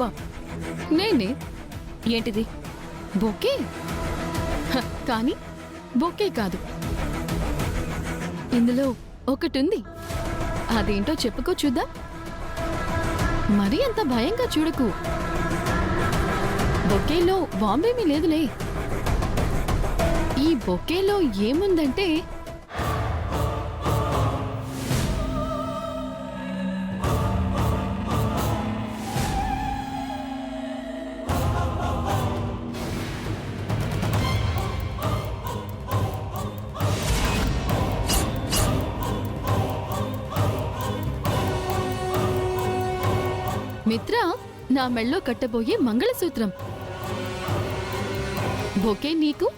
నువ్వా? నేనే. ఏంటిది? బొకే. కానీ బొకే కాదు, ఇందులో ఒకటుంది. అదేంటో చెప్పుకో చూద్దాం. మరీ అంత భయంగా చూడకు. బొకేలో బాంబేమీ లేదులే. ఈ బొకేలో ఏముందంటే మిత్ర నా మెళ్ళో కట్టబోయే మంగళసూత్రం. బొకే నీకు,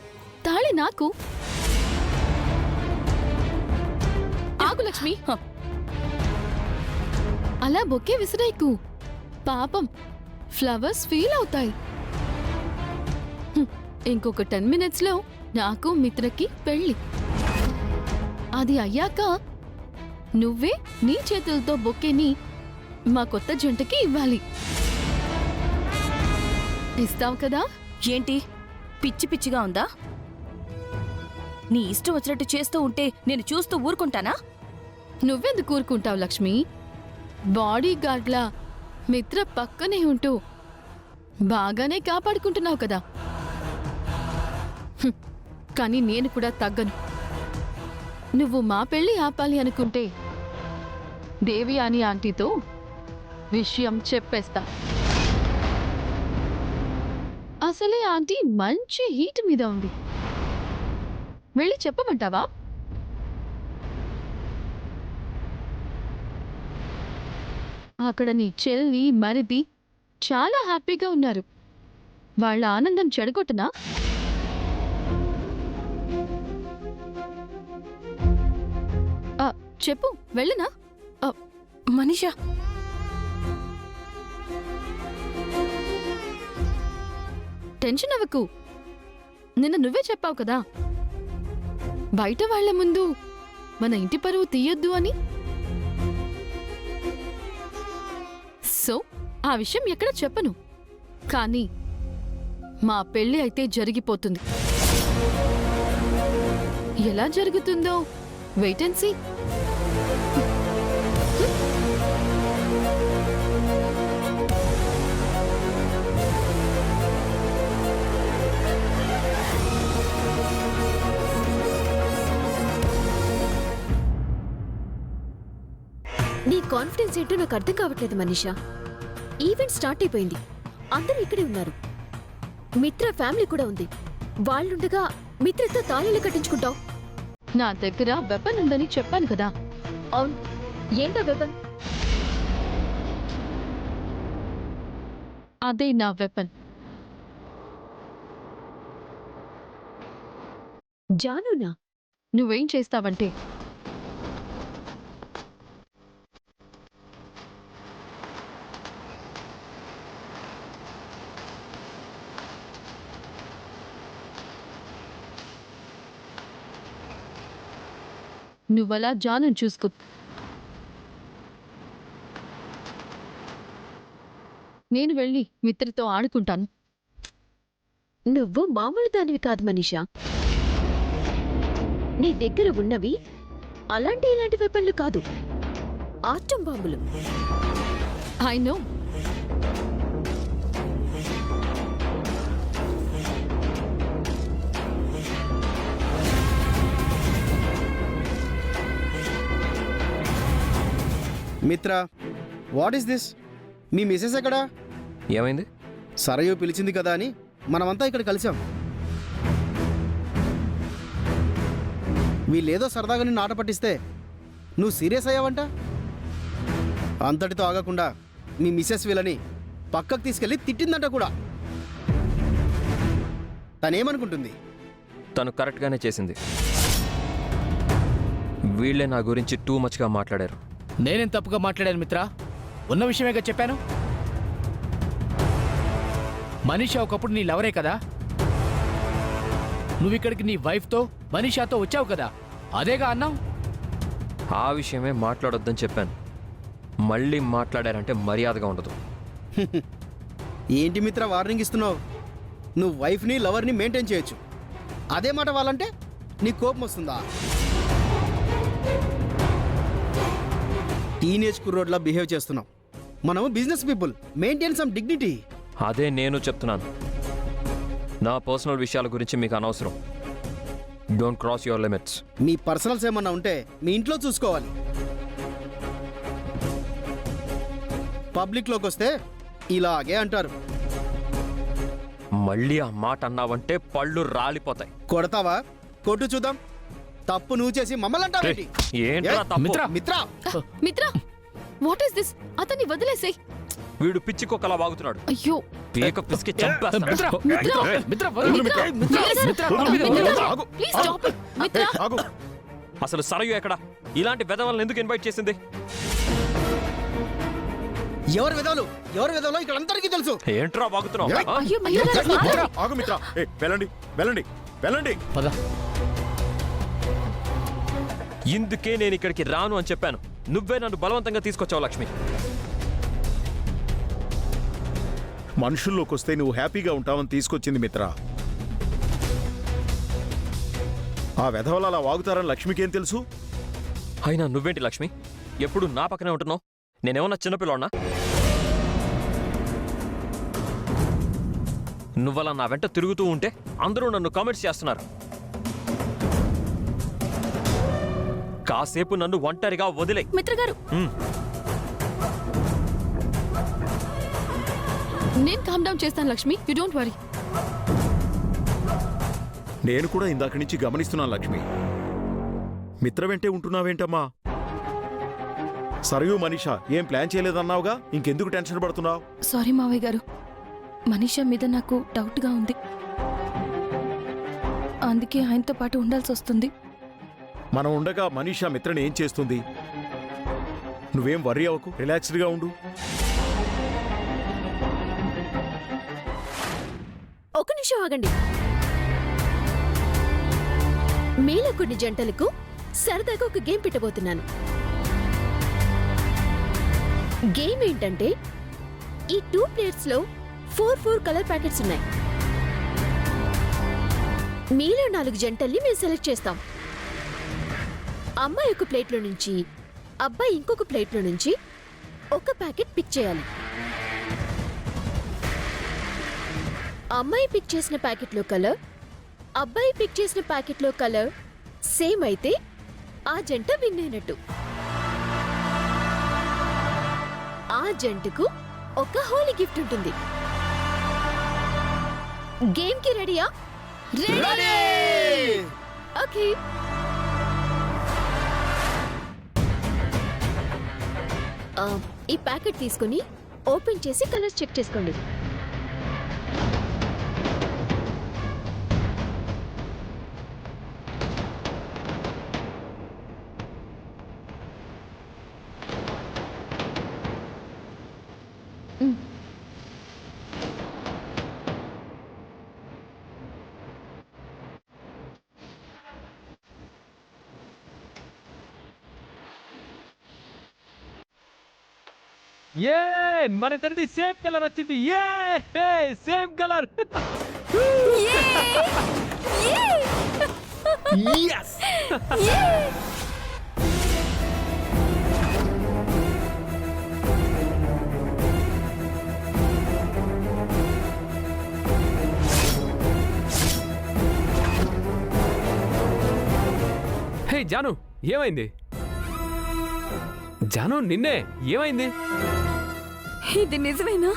తాళి నాకు. ఆగు లక్ష్మి, అలా బొకే విసిరేయకు. పాపం ఫ్లవర్స్ ఫీల్ అవుతాయి. ఇంకొక 10 minutes లో నాకు మిత్రకి పెళ్లి. అది అయ్యాక నువ్వే నీ చేతులతో బొకేని మా కొత్త జంటకి ఇవ్వాలి. ఇస్తావు కదా? ఏంటి పిచ్చి పిచ్చిగా ఉందా? నీ ఇష్టం వచ్చినట్టు చేస్తూ ఉంటే నేను చూస్తూ ఊరుకుంటానా? నువ్వెందుకు ఊరుకుంటావు లక్ష్మి? బాడీ గార్డ్లా మిత్ర పక్కనే ఉంటూ బాగానే కాపాడుకుంటున్నావు కదా. కానీ నేను కూడా తగ్గను. నువ్వు మా పెళ్లి ఆపాలి అనుకుంటే దేవి అని ఆంటీతో విషయం చెప్పేస్తా. అసలే ఆంటీ మంచి హీట్ మీద ఉంది. వెళ్ళి చెప్పమంటావా? అక్కడ నీ చెల్లి మరిది చాలా హ్యాపీగా ఉన్నారు. వాళ్ళ ఆనందం చెడగొట్టనా? చెప్పు, వెళ్ళనా? మనీషా, టెన్షన్ అవ్వకు. నిన్న నువ్వే చెప్పావు కదా, బయట వాళ్ల ముందు మన ఇంటి పరువు తీయొద్దు అని. సో ఆ విషయం ఎక్కడ చెప్పను. కానీ మా పెళ్లి అయితే జరిగిపోతుంది. ఎలా జరుగుతుందో వెయిట్ అండ్ సీ. నీ కాన్ఫిడెన్స్ ఏంటో నాకు అర్థం కావట్లేదు మనీషా. ఈవెంట్ స్టార్ట్ అయిపోయింది, అందరూ ఇక్కడే ఉన్నారు. మిత్ర ఫ్యామిలీ కూడా ఉంది. వాళ్ళుండగా మిత్రతో తాళిలు కట్టించుకుంటావు? నా దగ్గర వెపన్ ఉందని చెప్పాను కదా. అవును, ఏంటో వెపన్? అదే నా వెపన్. జానునా? నువ్వేం చేస్తావంటే నువ్వలా జాను చూసుకో. నేను వెళ్ళి మిత్రతో ఆడుకుంటాను. నువ్వు మామూలు దానివి కాదు మనీషా. నీ దగ్గర ఉన్నవి ఇలాంటి వెపన్లు కాదు, ఆటం బాంబులు. I know. Mitra, what is this? మీ మిసెస్ ఎక్కడా? ఏమైంది? సరయు పిలిచింది కదా అని మనమంతా ఇక్కడ కలిసాం. వీళ్ళేదో సరదాగా నిన్ను ఆట పట్టిస్తే నువ్వు సీరియస్ అయ్యావంట. అంతటితో ఆగకుండా మీ మిసెస్ వీళ్ళని పక్కకు తీసుకెళ్ళి తిట్టిందంట కూడా. తనేమనుకుంటుంది? తను కరెక్ట్గానే చేసింది. వీళ్ళే నా గురించి టూ మచ్గా మాట్లాడారు. నేనేం తప్పుగా మాట్లాడాను మిత్ర? ఉన్న విషయమేగా చెప్పాను. మనీషా ఒకప్పుడు నీ లవరే కదా. నువ్విక్కడికి నీ వైఫ్తో మనీషాతో వచ్చావు కదా, అదేగా అన్నావు. ఆ విషయమే మాట్లాడొద్దని చెప్పాను. మళ్ళీ మాట్లాడారంటే మర్యాదగా ఉండదు. ఏంటి మిత్ర వార్నింగ్ ఇస్తున్నావు? నువ్వు వైఫ్ని లవర్ని మెయింటైన్ చేయొచ్చు, అదే మాట వాళ్ళంటే నీకు కోపం వస్తుందా? టీనేజ్ కుర్రోడ్లా బిహేవ్ చేస్తున్నావు. మనము business people, maintain some dignity. అదే నేను చెప్తున్నాను. నా పర్సనల్ విషయాల గురించి మీకు అనవసరం. Don't cross your limits. Me personals ఏమన్నా ఉంటే మీ ఇంట్లో చూసుకోవాలి. పబ్లిక్లోకి వస్తే ఇలాగే అంటారు. మళ్ళీ ఆ మాట అన్నావంటే పళ్ళు రాలిపోతాయి. కొడతావా? కొట్టు చూద్దాం. తప్పు నువ్వు చేసి మమ్మల్ని అంటావేంటి? ఏంట్రా తప్పు? మిత్ర. మిత్ర, మిత్ర వాట్ ఈస్ దిస్? అతన్ని వదిలేసేయ్. వీడు పిచ్చి కుక్కలా వాగుతున్నాడు. అయ్యో పీక పిసికి చంపేస్తాను. మిత్ర, మిత్ర. మిత్ర, వదలు మిత్ర. మిత్ర, ప్లీజ్ స్టాప్ ఇట్. మిత్ర అసలు సరయు ఎక్కడ? ఇలాంటి వెధవలను ఎందుకు ఇన్వైట్ చేసింది? ఎవరు విధాలు ఇక్కడ అందరికీ తెలుసు. ఏంట్రా వాగుతున్నావు? ఆ? అయ్యో మిత్ర ఆగు మిత్ర, వెళ్ళండి వెళ్ళండి వెళ్ళండి. పద. ఇందుకే నేను ఇక్కడికి రాను అని చెప్పాను. నువ్వే నన్ను బలవంతంగా తీసుకొచ్చావు లక్ష్మి. మనుషుల్లోకి వస్తే నువ్వు హ్యాపీగా ఉంటావని తీసుకొచ్చింది మిత్ర. ఆ వెధవలు అలా వాగుతారని లక్ష్మికేం తెలుసు? అయినా నువ్వేంటి లక్ష్మి ఎప్పుడు నా పక్కనే ఉంటున్నావు? నేనేమన్నా చిన్నపిల్లన్నా? నువ్వలా నా వెంట తిరుగుతూ ఉంటే అందరూ నన్ను కామెంట్స్ చేస్తున్నారు. కాసేపు నన్ను ఒంటరిగా వదిలే. మిత్రగారు, నేను కామ్ డౌన్ చేస్తాను లక్ష్మి, యు డోంట్ వరీ. నేను కూడా ఇందాక నుంచి గమనిస్తున్నాను లక్ష్మి. మిత్ర వెంటే ఉంటున్నావేంటమ్మా? సరయు మనీషా ఏం ప్లాన్ చేయలేదన్నావుగా, ఇంకెందుకు టెన్షన్ పడుతున్నావు? సారీ మావయ్య గారు, మనీషా మీద నాకు డౌట్గా ఉంది. అందుకే ఆయనతో పాటు ఉండాల్సి వస్తుంది. మనం ఉండగా మనీషా మిత్రని ఏం చేస్తుంది? నువ్వేం వర్రీ అవ్వకు, రిలాక్స్డ్గా ఉండు. ఒక నిమిషం ఆగండి. మీలో కొన్ని జంటలకు సరదాగా ఒక గేమ్ పెట్టబోతున్నాను. గేమ్ ఏంటంటే, ఈ 2 ప్లేట్స్ లో 4 కలర్ ప్యాకెట్స్ ఉన్నాయి. మీలో 4 జంటల్ని మేము సెలెక్ట్ చేస్తాం. అమ్మాయి ఒక ప్లేట్లో నుంచి, అబ్బాయి ఇంకొక ప్లేట్లో నుంచి ఒక ప్యాకెట్ పిక్ చేయాలి. అమ్మాయి పిక్ చేసిన ప్యాకెట్లో కలర్, అబ్బాయి పిక్ చేసిన ప్యాకెట్లో కలర్ సేమ్ అయితే ఆ జంట విన్ అయినట్టు. ఆ జంటకు ఒక హోలీ గిఫ్ట్ ఉంటుంది. గేమ్ కి రెడీయా? ఓకే. ఈ ప్యాకెట్ తీసుకుని ఓపెన్ చేసి కలర్స్ చెక్ చేసుకోండి. మన ఇద్దరిది సేమ్ కలర్ వచ్చింది. Same colour. హే జాను, ఏమైంది? జాను, నిన్నే ఏమైంది? ఇది నిజమేనా?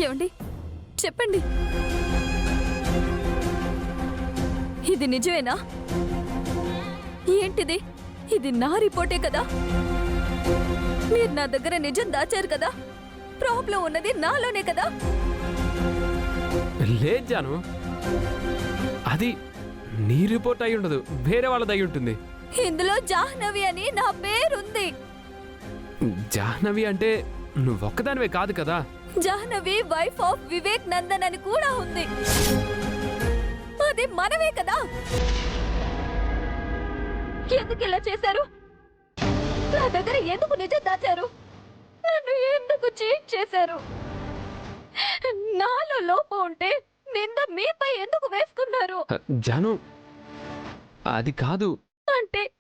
ఏమండి, చెప్పండి, ఇది నిజమేనా? ఏంటిది? ఇది నా రిపోర్టే కదా. మీరు నా దగ్గర నిజం దాచారు కదా. ప్రాబ్లం ఉన్నది నాలోనే కదా. లేదు జాను, అది నీ రిపోర్ట్ అయి ఉండదు, వేరే వాళ్ళది అయి ఉంటుంది. ఇందులో జాహ్నవి అని నా పేరుంది. జాహ్నవి అంటే నువ్వొక్కదానివే కాదు కదా. జాహ్నవి వైఫ్ ఆఫ్ వివేక్ నందన్ అని కూడా ఉంది. అది మనమే కదా. ఎందుకు ఇలా చేశారు? నా దగ్గర ఎందుకు నిజం దాచారు? నన్ను ఎందుకు చీట్ చేశారు? నాలో లోపం ఉంటే నింద మీపై ఎందుకు వేసుకున్నారు? జాను అది కాదు. అంటే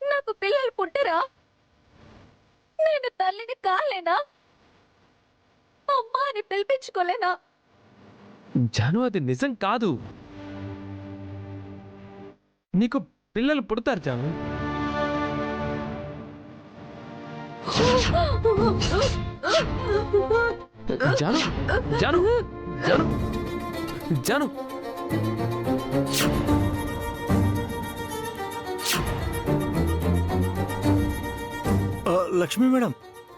నాకు పిల్లలు పుట్టరా? నేను తల్లిని కాలేనా? అమ్మా అని పిలిపించుకోలేనా? జాను అది నిజం కాదు. నీకు పిల్లలు పుడతారు జాను. జాను జాను జాను జాను లక్ష్మి మేడం,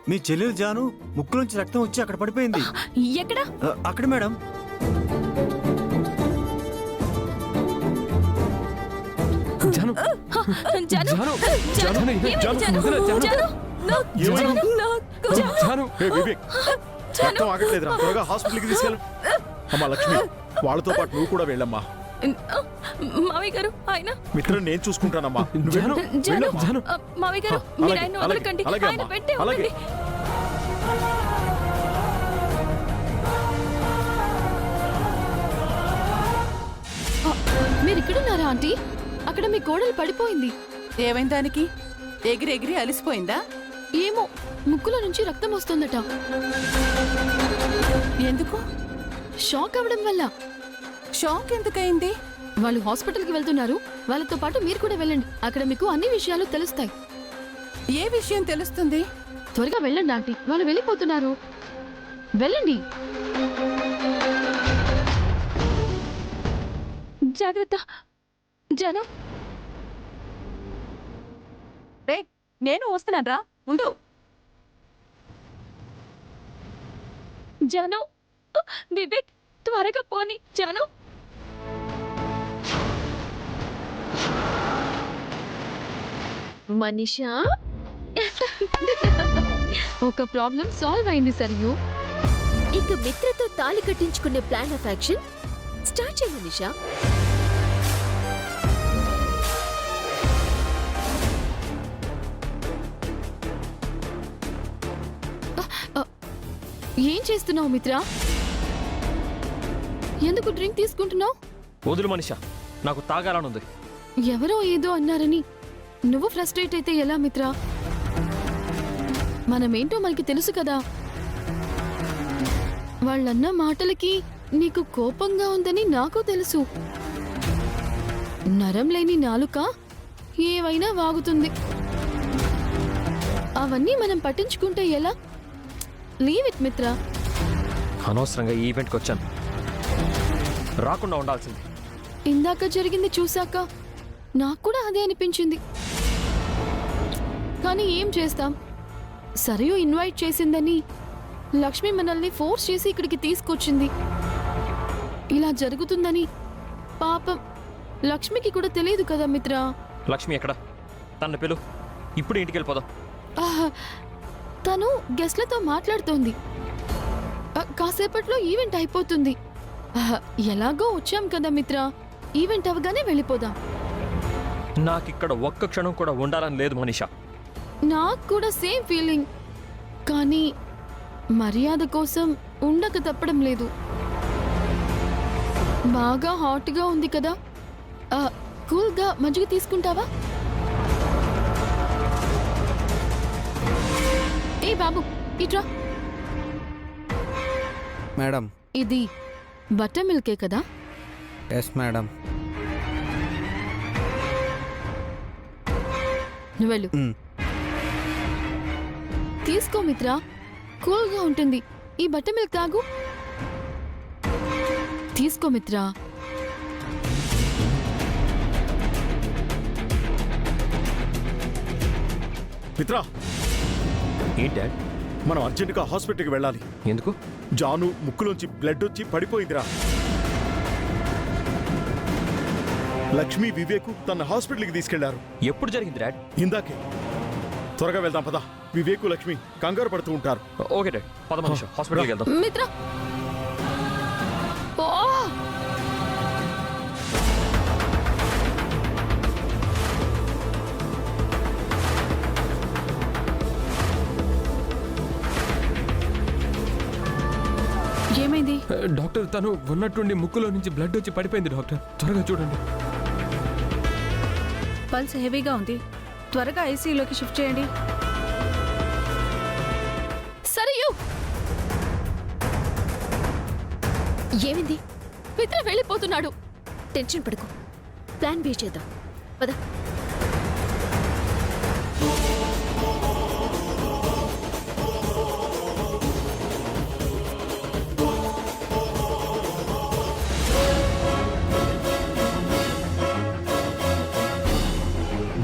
మీ చెల్లెలు జాను ముక్కులోంచి రక్తం వచ్చి అక్కడ పడిపోయింది. ఎక్కడ? అక్కడ మేడం. జాను జాను, జాను జాను, జాను ఏమైంది జాను జాను? జాను జాను, నా- ఏమైంది? నాకు జాను. జాను హే వివేక్, రక్తం ఆగట్లేదురా, త్వరగా హాస్పిటల్కి తీసుకెళ్ళు. అమ్మా లక్ష్మి, వాళ్ళతో పాటు నువ్వు కూడా వెళ్ళమ్మా. మావయ్య గారు, ఆయన మిత్రం నేను చూసుకుంటానమ్మా. నువ్వు వెళ్ళు. జాను, వెళ్ళమ్మా. జాను. మావయ్య గారు, అలాగే, మీరు ఆయన అలాగే, వదలకండి. అలాగే ఆయన అమ్మా, పెట్టే అలాగే. ఉండండి. మీరు ఇక్కడున్నారా ఆంటీ? అక్కడ మీ కోడలు పడిపోయింది. ఏమైంది దానికి? ఎగిరి అలిసిపోయిందా? ఏమో ముక్కులో నుంచి రక్తం వస్తుందట. ఎందుకు? షాక్ అవ్వడం వల్ల. షాక్ ఎందుకయింది? వాళ్ళు హాస్పిటల్కి వెళ్తున్నారు. వాళ్ళతో పాటు మీరు కూడా వెళ్ళండి. అక్కడ మీకు అన్ని విషయాలు తెలుస్తాయి. ఏ విషయం తెలుస్తుంది? త్వరగా వెళ్ళండి ఆంటీ, వాళ్ళు వెళ్ళిపోతున్నారు. వెళ్ళండి. జాగ్రత్త జాను. రే, నేను వస్తున్నానరా, ఉండు. జాను, వివేక్ త్వరగా పోని. జాను, మనీషా, ఒక ప్రాబ్లం సాల్వ్ అయింది సరియు. ఇక మిత్రతో తాళి కట్టించుకునే ప్లాన్ ఆఫ్ యాక్షన్ స్టార్ట్ చేయి మనీషా. ఏం చేస్తున్నావు మిత్ర? ఎందుకు డ్రింక్ తీసుకుంటున్నావు? వదులు మనిషా, నాకు తాగాలనుంది. ఎవరో ఏదో అన్నారని నువ్వు ఫ్రస్ట్రేట్ అయితే ఎలా మిత్ర? మనమేంటో మనకి తెలుసు కదా. వాళ్ళన్న మాటలకి నీకు కోపంగా ఉందని నాకు తెలుసు. నరం లేని నాలుక ఏవైనా వాగుతుంది. అవన్నీ మనం పట్టించుకుంటే ఎలా? లీవ్ ఇట్ మిత్ర. అనవసరంగా ఈ ఈవెంట్కి వచ్చాను, రాకుండా ఉండాల్సింది. ఇందాక జరిగింది చూశాక నాకు కూడా అదే అనిపించింది. కానీ ఏం చేస్తాం? సరియు ఇన్వైట్ చేసిందని లక్ష్మి మనల్ని ఫోర్స్ చేసి ఇక్కడికి తీసుకొచ్చింది. ఇలా జరుగుతుందని పాపం లక్ష్మికి కూడా తెలియదు కదా మిత్ర. లక్ష్మి ఎక్కడ? తన పిలు, ఇప్పుడు ఇంటికి వెళ్ళిపోదాం. ఆహా, తను గెస్ట్లతో మాట్లాడుతోంది. కాసేపట్లో ఈవెంట్ అయిపోతుంది. ఎలాగో వచ్చాం కదా మిత్ర, ఈవెంట్ అవగానే వెళ్ళిపోదాం. నాకిక్కడ ఒక్క క్షణం కూడా ఉండాలని లేదు మనీషా. నాకు కూడా సేమ్ ఫీలింగ్. కానీ మర్యాద కోసం ఉండక తప్పడం లేదు. బాగా హాట్గా ఉంది కదా, కూల్గా మజ్జిగ తీసుకుంటావా? ఏ బాబు, ఇట్రా. మేడం. ఇది బటర్ మిల్కే కదా? Yes madam. నువ్వు వెళ్ళు. తీసుకో మిత్ర, కూల్గా ఉంటుంది. ఈ బటర్ మిల్క్ తాగు. తీసుకో మిత్ర. మిత్రా, ఏంటి డాడ్? మనం అర్జెంటుగా హాస్పిటల్కి వెళ్ళాలి. ఎందుకు? జాను ముక్కులోంచి బ్లడ్ వచ్చి పడిపోయిందిరా. లక్ష్మి, వివేకు తన హాస్పిటల్కి తీసుకెళ్లారు. ఎప్పుడు జరిగింది డాడ్? ఇందాకే. త్వరగా వెళ్దాం పద. వివేకు, లక్ష్మి కంగారు పడుతూ ఉంటారు. ఓకే డాడ్, పద మనీషా, హాస్పిటల్కి వెళ్దాం. మిత్ర, పో. డాక్టర్ తను ఉన్నట్టుండి ముక్కులో నుంచి బ్లడ్ వచ్చి పడిపోయింది డాక్టర్. త్వరగా చూడండి. పల్స్ హెవీగా ఉంది. త్వరగా ఐసీయూలోకి షిఫ్ట్ చేయండి. సరియు, ఏమైంది? మిత్ర వెళ్ళిపోతున్నాడు. టెన్షన్ పడకు, ప్లాన్ బి చేద్దాం. పద.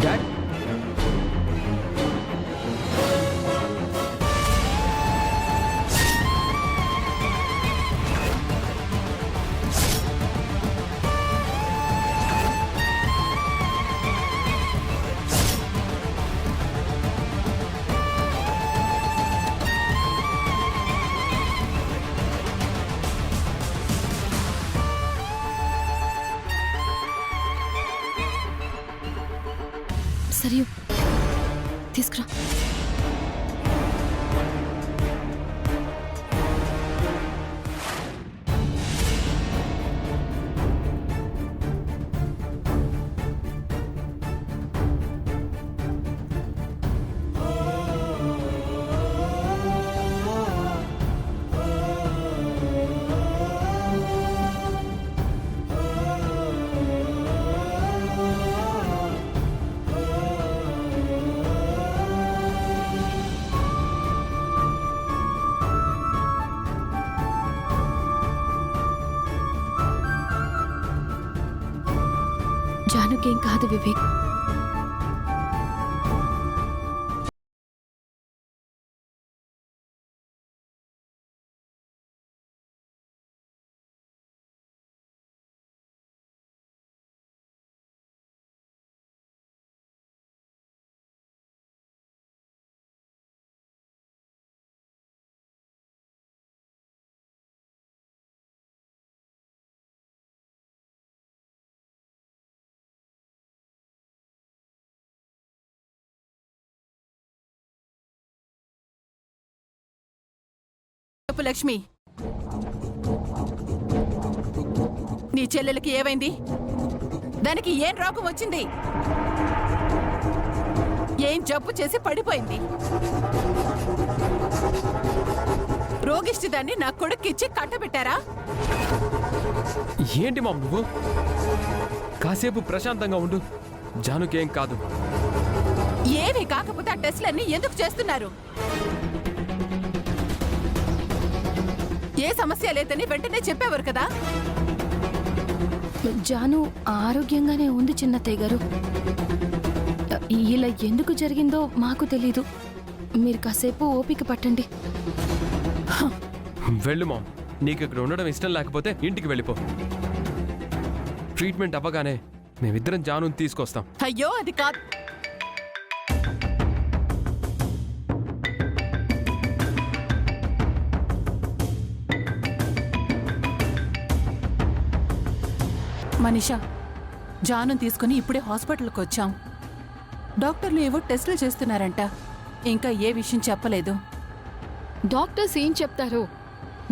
డాడ్, సరియు, తీసుకురా. జానుకేం కాదు వివేక్. చెప్పు లక్ష్మి, నీ చెల్లెలకి ఏమైంది? దానికి ఏం రోగం వచ్చింది? ఏం జబ్బు చేసి పడిపోయింది? రోగిష్టి దాన్ని నా కొడుక్కిచ్చి కట్టబెట్టారా? ఏంటి మామ్ నువ్వు? కాసేపు ప్రశాంతంగా ఉండు. జానుకేం కాదు. ఏవి కాకపోతే ఆ టెస్ట్లన్నీ ఎందుకు చేస్తున్నారు? ఏ సమస్య లేదని వెంటనే చెప్పేవారు కదా. జాను ఆరోగ్యంగానే ఉంది చిన్నత్తయ్య గారు. ఇలా ఎందుకు జరిగిందో మాకు తెలీదు. మీరు కాసేపు ఓపిక పట్టండి. వెళ్ళు మామ్. నీకు ఇక్కడ ఉండడం ఇష్టం లేకపోతే ఇంటికి వెళ్ళిపో. ట్రీట్మెంట్ అవ్వగానే మేమిద్దరం జానుని తీసుకొస్తాం. అయ్యో అది కాదు. మనీషా, జాను తీసుకుని ఇప్పుడే హాస్పిటల్కి వచ్చాం. డాక్టర్లు ఏవో టెస్టులు చేస్తున్నారంట. ఇంకా ఏ విషయం చెప్పలేదు. డాక్టర్స్ ఏం చెప్తారో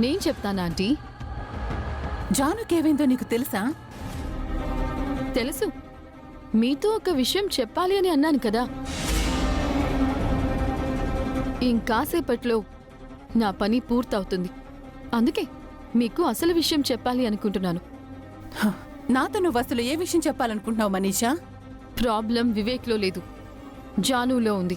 నేను చెప్తాను ఆంటీ. జానుకేమైందో నీకు తెలుసా? తెలుసు. మీతో ఒక విషయం చెప్పాలి అని అన్నాను కదా. ఇంకాసేపట్లో నా పని పూర్తవుతుంది. అందుకే మీకు అసలు విషయం చెప్పాలి అనుకుంటున్నాను. నాతో నువ్వు అసలు ఏ విషయం చెప్పాలనుకుంటున్నావు మనీషా? ప్రాబ్లం వివేక్లో లేదు, జానులో ఉంది.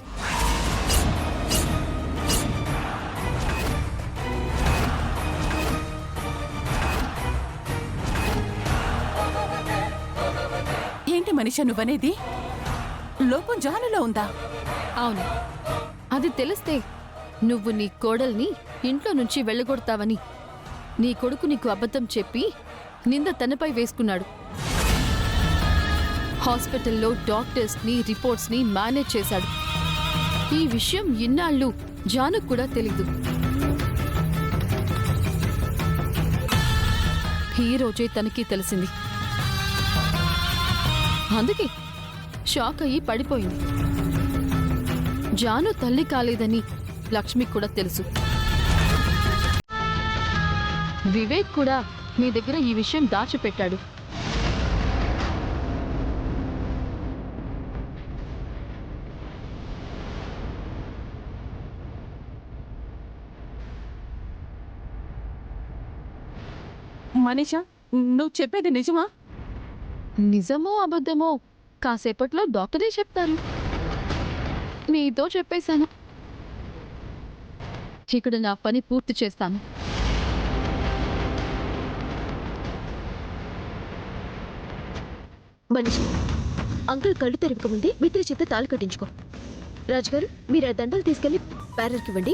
ఏంటి మనీషా నువ్వనేది? లోపం జానులో ఉందా? అవును. అది తెలిస్తే నువ్వు నీ కోడల్ని ఇంట్లో నుంచి వెళ్ళగొడతావని నీ కొడుకు నీకు అబద్ధం చెప్పి నింద తనపై వేసుకున్నాడు. హాస్పిటల్లో డాక్టర్స్ని రిపోర్ట్స్ని మేనేజ్ చేశాడు. ఈ విషయం ఇన్నాళ్ళు జానుకు కూడా తెలీదు. ఈ రోజే తనకి తెలిసింది. అందుకే షాక్ అయ్యి పడిపోయింది. జాను తల్లి కాలేదని లక్ష్మికి కూడా తెలుసు. వివేక్ కూడా మీ దగ్గర ఈ విషయం దాచిపెట్టాడు. మనీషా, నువ్వు చెప్పేది నిజమా? నిజమో అబద్ధమో కాసేపట్లో డాక్టరే చెప్తారు. నీతో చెప్పేశాను. ఇక్కడ నా పని పూర్తి చేస్తాను. మనిషి అంకుల్ కళ్ళు తెరవక ముందే మిత్ర చేత తాళి కట్టించుకో. రాజుగారు, మీరు ఆ దండలు తీసుకెళ్లి ప్యారర్కి ఇవ్వండి.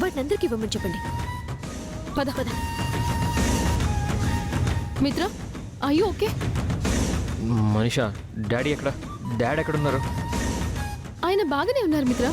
వాటిని అందరికి ఇవ్వమని చెప్పండి. పద పద. మిత్ర, అయ్యో ఓకే. మనీషా, డాడీ ఎక్కడ? డాడీ ఎక్కడున్నారు? ఆయన బాగానే ఉన్నారు మిత్ర.